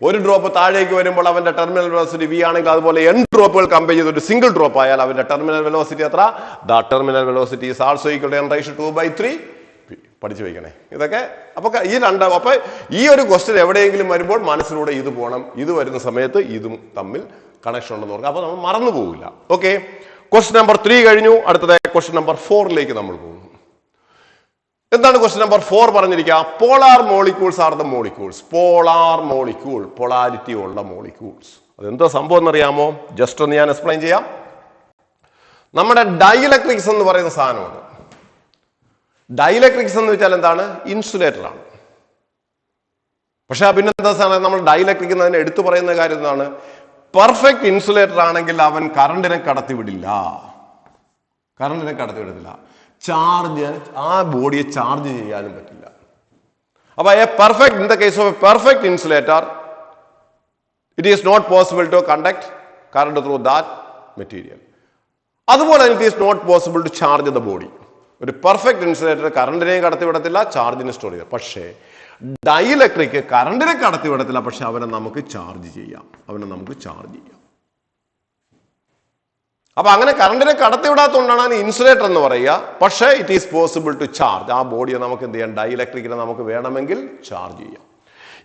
ഒരു ഡ്രോപ്പ് താഴേക്ക് വരുമ്പോൾ അവന്റെ ടെർമിനൽ വെലോസിറ്റി v ആണെങ്കിൽ അതുപോലെ n ഡ്രോപ്പുകൾ കമ്പൈൻ ചെയ്ത് ഒരു സിംഗിൾ ഡ്രോപ്പ് ആയാൽ അവന്റെ ടെർമിനൽ വെലോസിറ്റി എത്ര? The terminal velocity is also equal to n^2/3v. പഠിച്ചു വയ്ക്കണേ ഇതൊക്കെ. അപ്പൊ ഈ ഒരു ക്വസ്റ്റ്യൻ എവിടെയെങ്കിലും വരുമ്പോൾ മനസ്സിലൂടെ ഇത് പോകണം. ഇത് വരുന്ന സമയത്ത് ഇതും തമ്മിൽ കണക്ഷൻ ഉണ്ടെന്ന് ഓർക്കുക. അപ്പൊ നമ്മൾ മറന്നു പോകില്ല. ഓക്കെ, ക്വസ്റ്റ്യൻ നമ്പർ 3 കഴിഞ്ഞു. അടുത്തത് ക്വസ്റ്റ്യൻ നമ്പർ 4ലേക്ക് നമ്മൾ പോകുന്നു. എന്താണ് ക്വസ്റ്റ്യൻ നമ്പർ 4 പറഞ്ഞിരിക്കുക? Polar molecules are the molecules. Polar molecule, polarity ഉള്ള മോളിക്യൂൾസ്. അതെന്താ സംഭവം എന്നറിയാമോ? ജസ്റ്റ് ഒന്ന് ഞാൻ എക്സ്പ്ലെയിൻ ചെയ്യാം. നമ്മുടെ ഡൈഇലക്ട്രിക്സ് എന്ന് പറയുന്ന സാധനമാണ്. ഡൈഇലക്ട്രിക്സ് എന്ന് വെച്ചാൽ എന്താണ്? ഇൻസുലേറ്റർ ആണ്. പക്ഷെ പിന്നെന്താ സാധനം? നമ്മൾ ഡൈഇലക്ട്രിക് എന്നതിനെ എടുത്തു പറയുന്ന കാര്യം എന്താണ്? പെർഫെക്റ്റ് ഇൻസുലേറ്റർ ആണെങ്കിൽ അവൻ കറണ്ടിനെ കടത്തിവിടില്ല. ചാർജ്, ആ ബോഡിയെ ചാർജ് ചെയ്യാനും പറ്റില്ല. അപ്പൊ in the case of a perfect insulator it is not possible to conduct current through that material. അതുപോലെ it is not possible to charge the body. ഒരു പെർഫെക്റ്റ് ഇൻസുലേറ്റർ കറണ്ടിനെയും കടത്തിവിടത്തില്ല, ചാർജിനെ സ്റ്റോർ ചെയ്യാം. പക്ഷേ ഡൈഇലക്ട്രിക് കറണ്ടിനെ കടത്തിവിടത്തില്ല, പക്ഷെ അവനെ നമുക്ക് ചാർജ് ചെയ്യാം. അപ്പൊ അങ്ങനെ കറണ്ടിനെ കടത്തിവിടാത്തതുകൊണ്ടാണ് ഇൻസുലേറ്റർ എന്ന് പറയുക. പക്ഷേ it is possible to charge. ആ ബോഡിയെ നമുക്ക് എന്ത് ചെയ്യാം? ഡൈഇലക്ട്രിക്കിനെ നമുക്ക് വേണമെങ്കിൽ ചാർജ് ചെയ്യാം.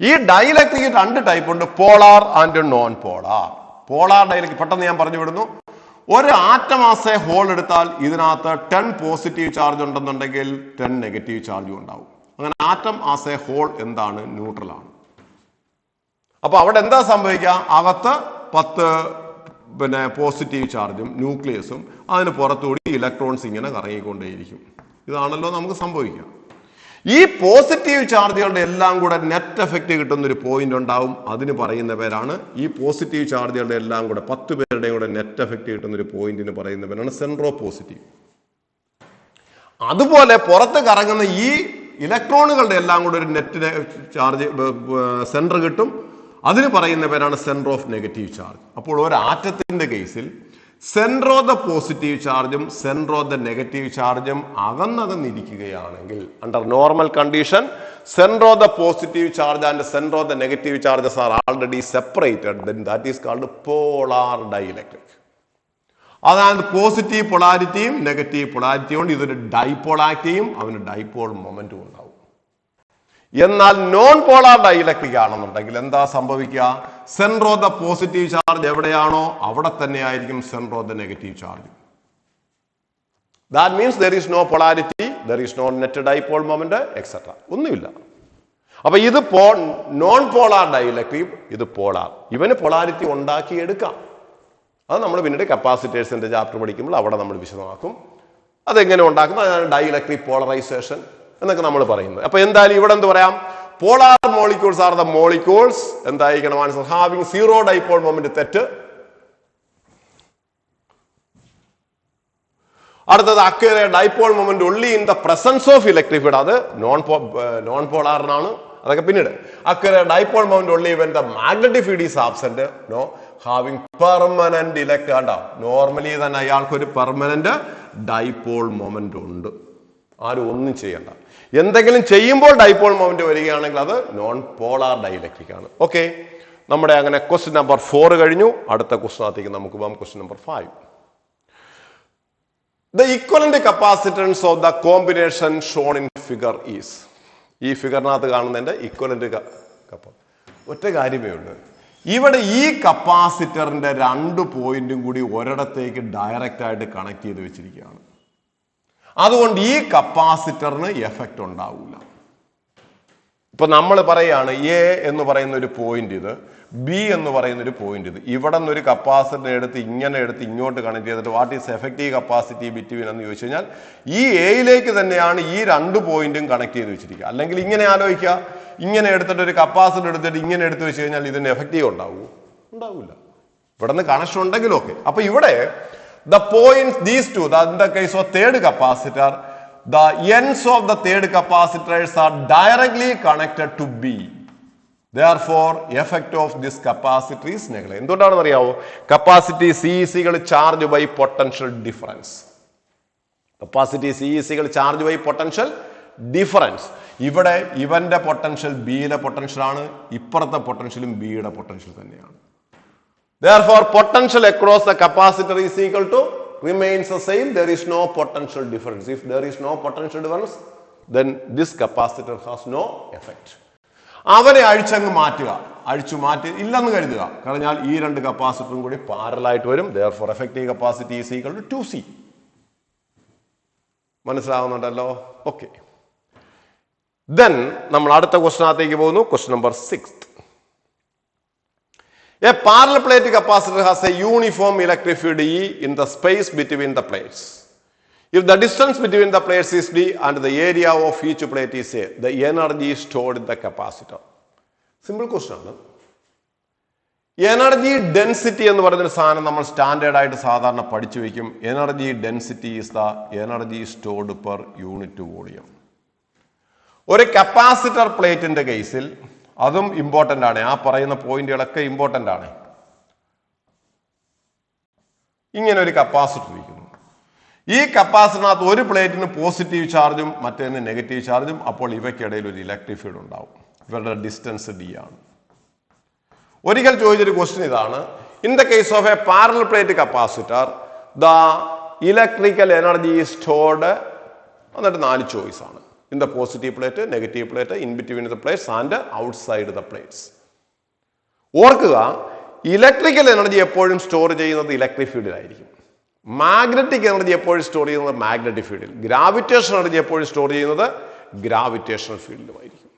ഈ ഡൈഇലക്ട്രിക് 2 ടൈപ്പ് ഉണ്ട്, polar and non polar. Polar dielectric പെട്ടെന്ന് ഞാൻ പറഞ്ഞു വിടുന്നു. ഒരു ആറ്റം ആസ് എ ഹോൾ എടുത്താൽ ഇതിനകത്ത് 10 പോസിറ്റീവ് ചാർജ് ഉണ്ടെന്നുണ്ടെങ്കിൽ 10 നെഗറ്റീവ് ചാർജും ഉണ്ടാവും. അങ്ങനെ ആറ്റം ആസ് എ ഹോൾ എന്താണ്? ന്യൂട്രൽ ആണ്. അപ്പൊ അവിടെ എന്താ സംഭവിക്കുക? അകത്ത് 10 പോസിറ്റീവ് ചാർജും ന്യൂക്ലിയസും അതിന് പുറത്തുകൂടി ഇലക്ട്രോൺസ് ഇങ്ങനെ കറങ്ങിക്കൊണ്ടേയിരിക്കും. ഇതാണല്ലോ നമുക്ക് സംഭവിക്കുക. ഈ പോസിറ്റീവ് ചാർജുകളുടെ എല്ലാം കൂടെ നെറ്റ് എഫക്റ്റ് കിട്ടുന്ന ഒരു പോയിന്റ് ഉണ്ടാവും. അതിന് പറയുന്ന പേരാണ്, ഈ പോസിറ്റീവ് ചാർജുകളുടെ എല്ലാം കൂടെ 10 പേരുടെയും കൂടെ നെറ്റ് എഫക്റ്റ് കിട്ടുന്ന ഒരു പോയിന്റിന് പറയുന്ന പേരാണ് സെൻട്രോ പോസിറ്റീവ്. അതുപോലെ പുറത്ത് കറങ്ങുന്ന ഈ ഇലക്ട്രോണുകളുടെ എല്ലാം കൂടെ ഒരു നെറ്റ് ചാർജ് സെന്റർ കിട്ടും. അതിന് പറയുന്ന പേരാണ് സെന്റർ ഓഫ് നെഗറ്റീവ് ചാർജ്. അപ്പോൾ ഒരു ആറ്റത്തിന്റെ കേസിൽ സെന്റർ ഓഫ് ദ പോസിറ്റീവ് ചാർജും സെന്റർ ഓഫ് ദ നെഗറ്റീവ് ചാർജും അകന്നകന്നിരിക്കുകയാണെങ്കിൽ, under normal condition centre of the positive charge and centre of the negative charges are already separated, then that is called polar dielectric. അതായത് positive പൊളാരിറ്റിയും negative പൊളാരിറ്റിയും കൊണ്ട് ഇതൊരു dipole act ചെയ്യും, അവന് dipole momentum ഉണ്ടാവും. എന്നാൽ നോൺ പോളാർ ഡൈഇലക്ട്രിക് ആണെന്നുണ്ടെങ്കിൽ എന്താ സംഭവിക്കുക? Centre of the positive charge എവിടെയാണോ അവിടെ തന്നെ ആയിരിക്കും centre of the negative charge. That means there is no polarity, there is no net dipole moment, etc. ഒന്നുമില്ല. അപ്പൊ ഇത് നോൺ പോളാർ ഡൈഇലക്ട്രിക്, ഇത് പോളാർ. ഇവന് പൊളാരിറ്റി ഉണ്ടാക്കിയെടുക്കാം. അത് നമ്മൾ പിന്നീട് കപ്പാസിറ്റേഴ്സിന്റെ ചാപ്റ്റർ പഠിക്കുമ്പോൾ അവിടെ നമ്മൾ വിശദമാക്കും. അതെങ്ങനെ ഉണ്ടാക്കുന്നത്, അതാണ് ഡൈഇലക്ട്രിക് പോളറൈസേഷൻ എന്നൊക്കെ നമ്മൾ പറയുന്നത്. അപ്പൊ എന്തായാലും ഇവിടെ എന്ത് പറയാം? Polar molecules are the molecules എന്തായിരിക്കണം? Answer having 0 dipole moment. തെറ്റ്. അടുത്തത് acquire dipole moment only in the presence of electric field. അത് നോൺ പോളാറിനാണ്. അതൊക്കെ പിന്നീട്. Acquire dipole moment only when the magnetic field is absent. No having permanent electric. കണ്ടോ, normally തന്നെ അയാൾക്ക് ഒരു പെർമനന്റ് ഡൈപോൾ മൊമെന്റ് ഉണ്ട്. ആരും ഒന്നും ചെയ്യണ്ട. എന്തെങ്കിലും ചെയ്യുമ്പോൾ ഡൈപോൾ മൊമെന്റ് വരികയാണെങ്കിൽ അത് നോൺ പോളാർ ഡൈഇലക്ട്രിക് ആണ്. ഓക്കെ, നമ്മുടെ അങ്ങനെ ക്വസ്റ്റ്യൻ നമ്പർ 4 കഴിഞ്ഞു. അടുത്ത ക്വസ്റ്റ്യനകത്തേക്ക് നമുക്ക് പോകാം. Question number 5. The equivalent capacitance of the combination shown in figure is. ഈ ഫിഗറിനകത്ത് കാണുന്നതിന്റെ ഇക്വലന്റ് ഒറ്റ കാര്യമേ ഉള്ളൂ. ഇവിടെ ഈ കപ്പാസിറ്ററിന്റെ 2 പോയിന്റും കൂടി ഒരിടത്തേക്ക് ഡയറക്റ്റ് ആയിട്ട് കണക്ട് ചെയ്ത് വെച്ചിരിക്കുകയാണ്. അതുകൊണ്ട് ഈ കപ്പാസിറ്ററിന് എഫക്റ്റ് ഉണ്ടാവില്ല. ഇപ്പൊ നമ്മൾ പറയാണ് എ എന്ന് പറയുന്ന ഒരു പോയിന്റ് ഇത്, ബി എന്ന് പറയുന്ന ഒരു പോയിന്റ് ഇത്. ഇവിടെ നിന്ന് ഒരു കപ്പാസിറ്റർ എടുത്ത് ഇങ്ങോട്ട് കണക്ട് ചെയ്തിട്ട് what is effective capacity between എന്ന് ചോദിച്ചു കഴിഞ്ഞാൽ ഈ എയിലേക്ക് തന്നെയാണ് ഈ രണ്ട് പോയിന്റും കണക്ട് ചെയ്ത് വെച്ചിരിക്കുക. അല്ലെങ്കിൽ ഇങ്ങനെ ആലോചിക്കുക, ഇങ്ങനെ എടുത്തിട്ട് ഒരു കപ്പാസിറ്റർ എടുത്തിട്ട് ഇങ്ങനെ എടുത്തു വെച്ച് കഴിഞ്ഞാൽ ഇതിന് എഫക്റ്റീവ് ഉണ്ടാവുമോ? ഉണ്ടാവില്ല. ഇവിടെ നിന്ന് കണക്ഷൻ ഉണ്ടെങ്കിലും ഓക്കെ. അപ്പൊ ഇവിടെ the points, these two, in the case of third capacitor, the ends of the third capacitors are directly connected to B. Therefore, effect of this capacitor is negligible. എന്തുകൊണ്ടാണെന്ന് അറിയാവോ? Capacity സിഇസികൾ charge by potential difference. Capacity സിഇസികൾ charge by potential difference. ഇവിടെ ഇവന്റെ potential ബിയുടെ potential ആണ്, ഇപ്പുറത്തെ പൊട്ടൻഷ്യലും ബിയുടെ പൊട്ടൻഷ്യൽ തന്നെയാണ്. Therefore, potential across the capacitor is equal to remains the same. There is no potential difference. If there is no potential difference, then this capacitor has no effect. അവരെ അഴിച്ചങ്ങ് മാറ്റുക, അഴിച്ചു മാറ്റി ഇല്ലെന്ന് കരുതുക, കഴിഞ്ഞാൽ ഈ രണ്ട് കപ്പാസിറ്ററും കൂടി പാരലായിട്ട് വരും. Therefore, effective capacity is equal to 2C. മനസ്സിലാവുന്നുണ്ടല്ലോ? ഓക്കെ. Then നമ്മൾ അടുത്ത ക്വസ്റ്റ്യനകത്തേക്ക് പോകുന്നു. Question number 6. A parallel plate capacitor has a uniform electric field E in the space between the plates. If the distance between the plates is D and the area of each plate is A, the energy is stored in the capacitor. Simple question ആണ്. Energy density എന്ന് പറയുന്നൊരു സാധനം നമ്മൾ standard ആയിട്ട് സാധാരണ പഠിച്ചു വയ്ക്കും. Energy density is the energy stored per unit volume. ഒരു കപ്പാസിറ്റർ പ്ലേറ്റിന്റെ കേസിൽ അതും ഇമ്പോർട്ടൻ്റ് ആണ്. ആ പറയുന്ന പോയിന്റുകളൊക്കെ ഇമ്പോർട്ടൻ്റ് ആണ്. ഇങ്ങനെ ഒരു കപ്പാസിറ്റർ ഇരിക്കുന്നു. ഈ കപ്പാസിറ്ററിനകത്ത് ഒരു പ്ലേറ്റിന് പോസിറ്റീവ് ചാർജും മറ്റേതിന് നെഗറ്റീവ് ചാർജും. അപ്പോൾ ഇവയ്ക്കിടയിൽ ഒരു ഇലക്ട്രിക് ഫീൽഡ് ഉണ്ടാവും. ഇവരുടെ ഡിസ്റ്റൻസ് ഡി ആണ്. ഒരിക്കൽ ചോദിച്ചൊരു ക്വസ്റ്റ്യൻ ഇതാണ്: in the case of a parallel plate capacitor the electrical energy is stored. എന്നിട്ട് 4 ചോയ്സ് ആണ്. In the positive plate, negative plate, in between the plates and outside the plates. ഓർക്കുക, electrical energy എപ്പോഴും store ചെയ്യുന്നത് electric ഫീൽഡിലായിരിക്കും. Magnetic energy എപ്പോഴും store ചെയ്യുന്നത് magnetic ഫീൽഡിൽ. Gravitation energy എപ്പോഴും സ്റ്റോർ ചെയ്യുന്നത് ഗ്രാവിറ്റേഷണൽ ഫീൽഡിലുമായിരിക്കും.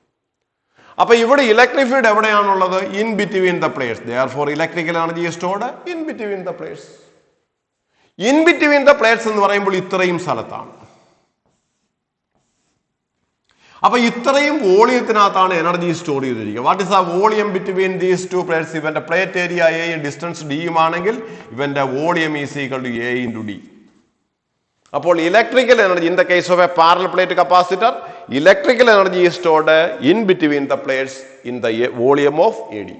അപ്പൊ ഇവിടെ ഇലക്ട്രിക് ഫീൽഡ് എവിടെയാണുള്ളത്? In between the plates. Therefore, electrical energy is stored in between the plates. In between the plates എന്ന് പറയുമ്പോൾ ഇത്രയും സ്ഥലത്താണ്. അപ്പൊ ഇത്രയും വോളിയത്തിനകത്താണ് എനർജി സ്റ്റോർ ചെയ്തിരിക്കുക. വാട്ട് ഇസ് ആ volume between these two plates? ഇവന്റെ പ്ലേറ്റ് ഏരിയ എ, ഡിസ്റ്റൻസ് ഡിയും ആണെങ്കിൽ ഇവന്റെ volume is equal to A into D. അപ്പോൾ electrical energy in the case of a parallel plate capacitor, electrical energy is stored in between the plates in the volume of A D.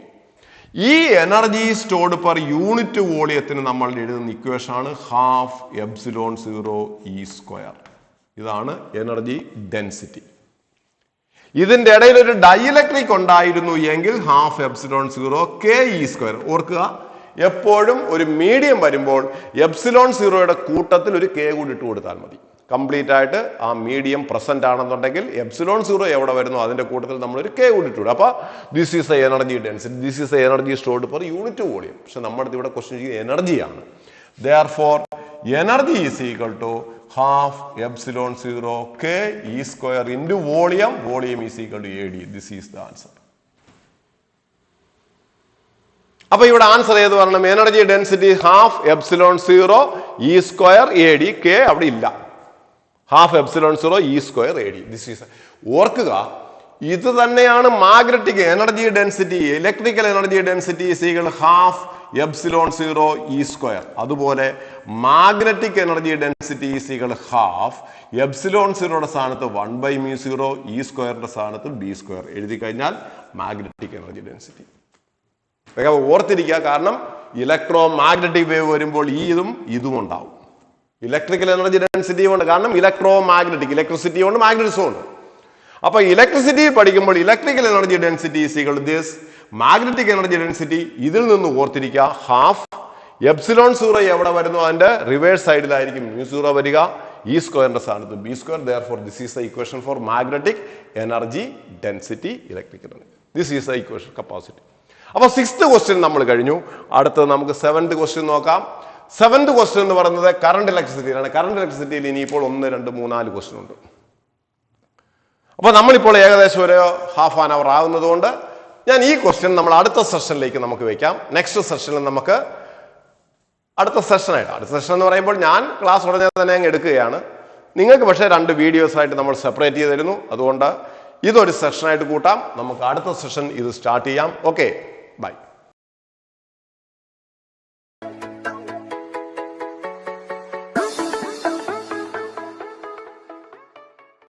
ഈ energy stored per unit വോളിയത്തിന് നമ്മൾ എഴുതുന്ന equation ആണ് half epsilon 0 E square. ഇതാണ് energy density. ഇതിന്റെ ഇടയിൽ ഒരു dielectric ഉണ്ടായിരുന്നു എങ്കിൽ half epsilon 0 K E square. ഓർക്കുക, എപ്പോഴും ഒരു മീഡിയം വരുമ്പോൾ എപ്സിലോൺ 0യുടെ കൂട്ടത്തിൽ ഒരു കെ കൂടി ഇട്ട് കൊടുത്താൽ മതി. കംപ്ലീറ്റ് ആയിട്ട് ആ മീഡിയം പ്രസന്റ് ആണെന്നുണ്ടെങ്കിൽ എപ്സിലോൺ 0 എവിടെ വരുന്നു അതിന്റെ കൂട്ടത്തിൽ നമ്മൾ ഒരു കെ കൂടി ഇട്ടു. അപ്പൊ this is A energy density, this is A energy stored per unit volume. പക്ഷെ നമ്മുടെ ഇവിടെ ക്വസ്റ്റ്യൻ ചെയ്യുന്നത് എനർജിയാണ്. Therefore, energy is equal to half epsilon 0 k e square into volume. Volume is equal to AD. This is the answer. അപ്പൊ ഇവിടെ answer ഏത് പറയണം? Energy density half epsilon 0 E square A D. K അവിടെ ഇല്ല. Half epsilon 0 E square A D. This is. ഓർക്കുക, ഇത് തന്നെയാണ് magnetic energy density. Electrical energy density is equal half epsilon 0 E square. അതുപോലെ magnetic energy density is equal half epsilon 0യുടെ സ്ഥാനത്ത് 1/μ0, E സ്ക്വയറിന്റെ സ്ഥാനത്ത് ബി സ്ക്വയർ എഴുതി കഴിഞ്ഞാൽ മാഗ്നറ്റിക് എനർജി ഡെൻസിറ്റി. ഓർത്തിരിക്കുക, കാരണം ഇലക്ട്രോ മാഗ്നറ്റിക് വേവ് വരുമ്പോൾ ഈ ഇതും ഉണ്ടാവും. ഇലക്ട്രിക്കൽ എനർജി ഡെൻസിറ്റി കൊണ്ട്, കാരണം ഇലക്ട്രോ മാഗ്നറ്റിക്, ഇലക്ട്രിസിറ്റി കൊണ്ട് മാഗ്നറ്റിസം ഉണ്ട്. അപ്പൊ ഇലക്ട്രിസിറ്റി പഠിക്കുമ്പോൾ electrical energy density is equal to this, magnetic energy density ഇതിൽ നിന്ന് ഓർത്തിരിക്കുക ഹാഫ് എപ്സിലോൺ 0 എവിടെ വരുന്നു അതിന്റെ റിവേഴ്സ് സൈഡിലായിരിക്കും μ0 വരിക, ഇ സ്ക്വയറിന്റെ സ്ഥാനത്ത് B square. Therefore, this is the equation for magnetic energy density electrical energy. This is the equation capacity. അപ്പൊ 6th ക്വസ്റ്റ്യൻ നമ്മൾ കഴിഞ്ഞു. അടുത്തത് നമുക്ക് 7th ക്വസ്റ്റ്യൻ നോക്കാം. 7th ക്വസ്റ്റ്യൻ എന്ന് പറയുന്നത് കറണ്ട് ഇലക്ട്രിസിറ്റിയിലാണ്. കറണ്ട് ഇലക്ട്രിസിറ്റിയിൽ ഇനിയിപ്പോൾ 1, 2, 3, 4 ക്വസ്റ്റ്യൻ ഉണ്ട്. അപ്പോൾ നമ്മളിപ്പോൾ ഏകദേശം ഒരു ഹാഫ് ആൻ അവർ ആകുന്നതുകൊണ്ട് ഞാൻ ഈ ക്വസ്റ്റ്യൻ നമ്മൾ അടുത്ത സെഷനിലേക്ക് നമുക്ക് വെക്കാം. നെക്സ്റ്റ് സെഷനിൽ നമുക്ക് അടുത്ത സെഷൻ എന്ന് പറയുമ്പോൾ ഞാൻ ക്ലാസ് ഉടനെ തന്നെ അങ്ങ് എടുക്കുകയാണ്. നിങ്ങൾക്ക് പക്ഷേ 2 വീഡിയോസ് ആയിട്ട് നമ്മൾ സെപ്പറേറ്റ് ചെയ്ത് തരുന്നു. അതുകൊണ്ട് ഇതൊരു സെഷനായിട്ട് കൂട്ടാം. നമുക്ക് അടുത്ത സെഷൻ ഇത് സ്റ്റാർട്ട് ചെയ്യാം. Okay, by.